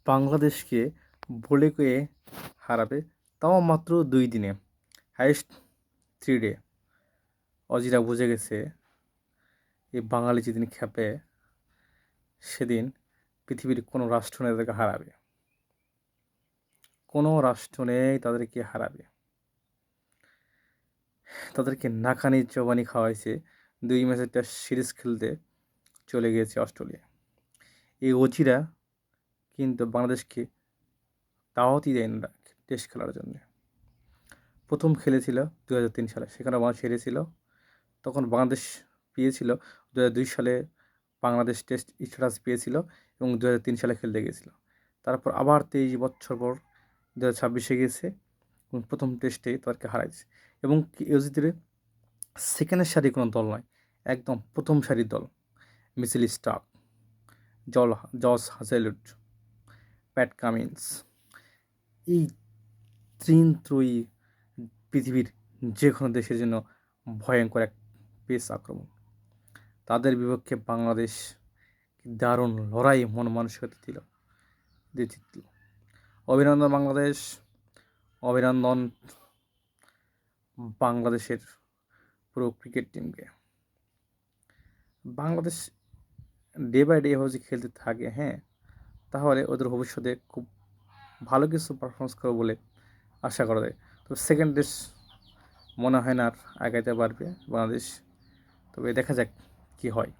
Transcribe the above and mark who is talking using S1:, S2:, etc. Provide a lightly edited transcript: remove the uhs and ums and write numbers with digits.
S1: বাংলাদেশকে বলে কয়ে হারাবে, তাও মাত্র 2 দিনে, হাইয়েস্ট 3 ডে। অজিরা বুঝে গেছে এই বাঙালি যেদিন খেপে সেদিন পৃথিবীর কোনো রাষ্ট্র নেই তাদেরকে হারাবে, কোনো রাষ্ট্র নেই তাদেরকে হারাবে। তাদেরকে নাকানি চবানি খাওয়াইছে, 2 ম্যাচের টেস্ট সিরিজ খেলতে চলে গিয়েছে অস্ট্রেলিয়া। এই অজিরা কিন্তু বাংলাদেশকে দাওয়াতই দেয় না টেস্ট খেলার জন্য। প্রথম খেলেছিল 2003 সালে, সেখানে বাংলাদেশ হেরেছিল। তখন বাংলাদেশ পেয়েছিল 2002 সালে বাংলাদেশ টেস্ট স্ট্যাটাস পেয়েছিল এবং 2003 সালে খেলতে গিয়েছিল। তারপর আবার 23 বছর পর 2026-এ গিয়েছে এবং প্রথম টেস্টেই তাদেরকে হারাইছে। এবং অজিদের সেকেন্ড সারির কোনো দল নয়, একদম প্রথম সারির দল। Mitchell Starc, Josh Hazlewood, Pat Cummins, এই ত্রয়ী পৃথিবীর যে কোনো দেশের জন্য ভয়ঙ্কর এক পেস আক্রমণ। তাদের বিপক্ষে বাংলাদেশ দারুণ লড়াই মন মানসিকতা দিয়ে জিতল। অভিনন্দন বাংলাদেশ, অভিনন্দন বাংলাদেশের পুরো ক্রিকেট টিমকে। বাংলাদেশ ডে বাই ডে হচ্ছে খেলতে থাকে, হ্যাঁ, তাহলে ওদের ভবিষ্যতে খুব ভালো কিছু পারফরমেন্স করবে বলে আশা করা যায়। তো সেকেন্ড দেশ মনে হয় না আর আগাইতে পারবে বাংলাদেশ, তবে দেখা যাক কী হয়।